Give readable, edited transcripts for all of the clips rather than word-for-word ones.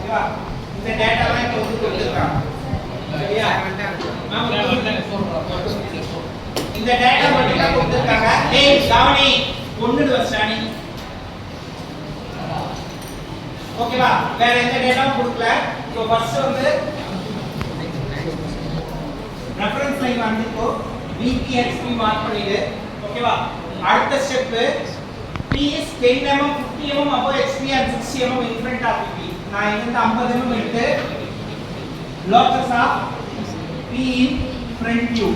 ஓகேவா இந்த டேட்டாலாம் இப்போ வந்து கொடுத்துருக்காங்க சரியா இந்த டேட்டா மட்டும் தான் கொடுத்துருக்காங்க டேய் கவனி ஒண்ணுடு வச்சானி ஓகேவா வேற எந்த டேட்டாவும் கொடுக்கல சோ ஃபர்ஸ்ட் வந்து ரெஃபரன்ஸ் லைன் வந்து இப்போ VPXP மார்க் பண்ணிடு ஓகேவா அடுத்த step P is 10 mm 50 mm above HP and 60 mm in front of PP நான் இங்க 50 mm எடுத்து locus of P in front view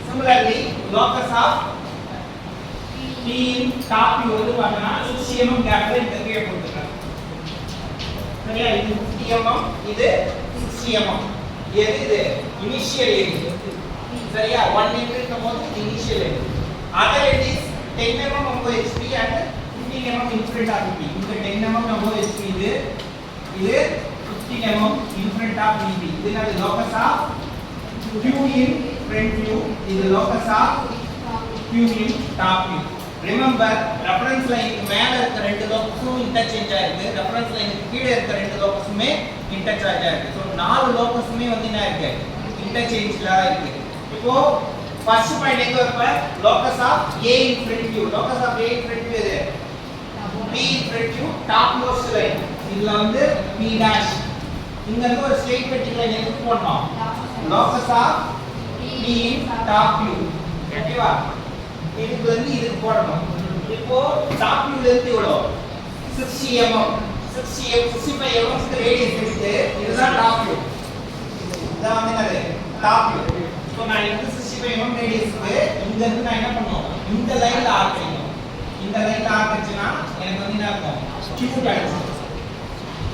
similarly locus of P in top view வந்து பார்த்தா 60 mm கேப்ல இந்த கீழ போட்டுறேன் சரியா இது 50 mm இது 60 mm எது இது இனிஷியல் ஏரியா சரியா 1 மீட்டர் இருக்கும்போது initial area other it is 10 mm above HP and 15 mm in front of PP இந்த 10 mm above HP இது 15 mm in front of PP இது என்னது locus of Q in front view இது locus of Q in top view remember reference line மேல இருக்க ரெண்டு லோகஸும் interchange ஆயிருக்கு reference லைனுக்கு கீழ இருக்க ரெண்டு லோகஸுமே இன்டர்சேஞ்ச் ஆயிருக்கு சோ நாலு லோகஸுமே வந்து என்ன இருக்கு இன்டர்சேஞ்ச்ல இருக்கு இப்போ ஃபர்ஸ்ட் பாயிண்ட் எங்க வரப்ப locus of A in front view locus of A in front view எது P in front view top most line இதுல வந்து P dash இங்க இருந்து ஒரு ஸ்ட்ரெயிட் வெர்டிகல் லைன் எடுத்து போடணும் locus of P in top view ஓகேவா இதுக்கு வந்து இது போடணும் இப்போ டாப் வியூல இருந்து எவ்வளவு 60 mm 65 mm க்கு ரேடியஸ் எடுத்து இதுதான் டாப் வியூ இதான் வந்து என்னது டாப் வியூ சோ நான் இந்த 65 mm ரேடியஸ்க்கு இங்க இருந்து நான் என்ன பண்ணனும் இந்த லைன்ல ஆர்க் செய்யணும் இந்த லைன்ல ஆர்க் வச்சனா எனக்கு வந்து என்ன இருக்கும் Q கிடைக்கும்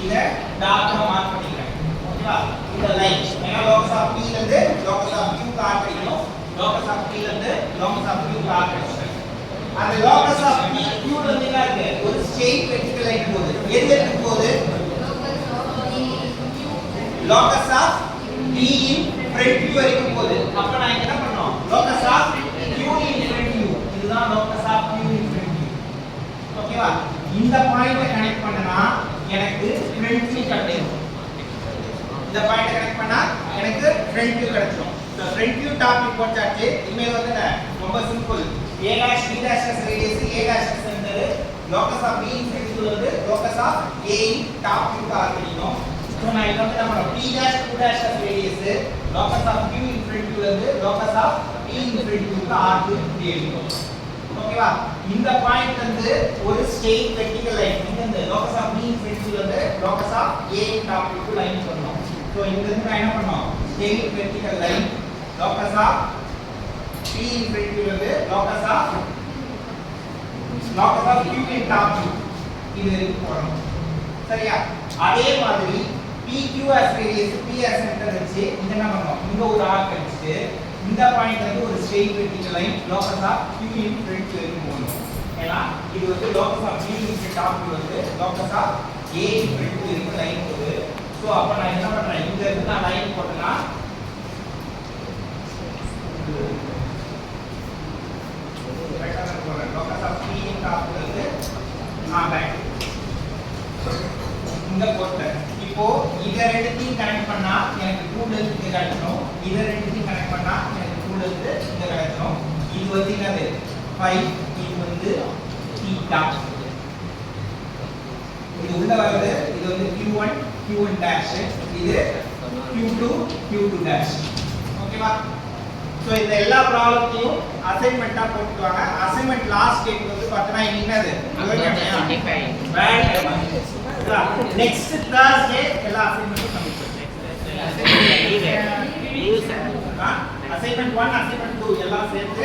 இத டாட்டா மார்க் பண்ணிக்கிறேன் ஓகேவா இந்த லைன் ஏன்னா locus of P ல இருந்து locus of Q க்கு ஆர்க் பண்ணிக்கணும் locus of P ல இருந்து locus of Q க்கு ஆர்க் பண்ணிக்கிறேன் அந்த locus of P Q ல இருந்து என்ன இருக்கு ஒரு ஸ்ட்ரெயிட் வெர்டிகல் லைன் போகுது எது எடுத்து போகுது locus of P in front view வரைக்கும் போகுது அப்ப நான் என்ன பண்ணனும் locus of Q in front view இதுதான் locus of Q in front view ஓகேவா இந்த பாயிண்ட கனெக்ட் பண்ணனா எனக்கு front view கிடைக்கும் இந்த பாயிண்ட கனெக்ட் பண்ணா எனக்கு front view கிடைக்கும் the front view top view போட்டாச்சு இனிமேல் வந்து ரொம்ப simple a dash b dash radius a dash center locus of b in front view வந்து locus of a in top view க்கு ஆர்க் பண்ணினோம் சோ நான் இத வந்து நம்ம p dash q dash radius locus of q in front view வந்து locus of p in front view க்கு arc பண்ணினோம் ஓகேவா இந்த பாயிண்ட் வந்து ஒரு ஸ்ட்ரெயிட் வெர்டிகல் லைன் இங்க இந்த locus of b in front view வந்து locus of a in top view க்கு லைன் பண்ணோம் சோ இங்க இருந்து நான் என்ன பண்ணோம் straight vertical line locus of P in front view வந்து locus of Q in top view இது வரைக்கும் போறோம் சரியா அதே மாதிரி PQ as radius P as center வச்சு இங்க என்ன பண்ணோம் இங்க ஒரு ஆர்க் வச்சிட்டு இந்த பாயிண்ட் வந்து ஒரு straight vertical line locus of Q in front view வரைக்கும் போகணும் ஏனா இது வந்து locus of Q in top view வந்து locus of A in front view வரைக்கும் லைன் போகுது சோ அப்ப நான் என்ன பண்றேன் இங்க இருந்து நான் லைன் போட்டேனா locus of P in top வந்து பேக் இந்த போட்டேன் இப்போ இத ரெண்டுத்தையும் கனெக்ட் பண்ணா எனக்கு 2 லென்த் இங்க கிடைக்கும் இத ரெண்டுத்தையும் கனெக்ட் பண்ணா எனக்கு 2 லென்த் இங்க கிடைக்கும் இது வந்து என்னது 5 இது வந்து θ இது உள்ள வருது இது வந்து q1 q1 dash இது q2 q2 dash ஓகேவா சோ இந்த எல்லா ப்ராப்ளத்தையும் அசைன்மென்ட்டா போட்டுவாங்க அசைன்மென்ட் லாஸ்ட் டேட் வந்து பார்த்தா என்னது 25 நெக்ஸ்ட் Thursday எல்லா அசைன்மென்ட்டும் சப்மிட் பண்ணுங்க அசைன்மென்ட் 1 அசைன்மென்ட் 2 எல்லாம் சேர்த்து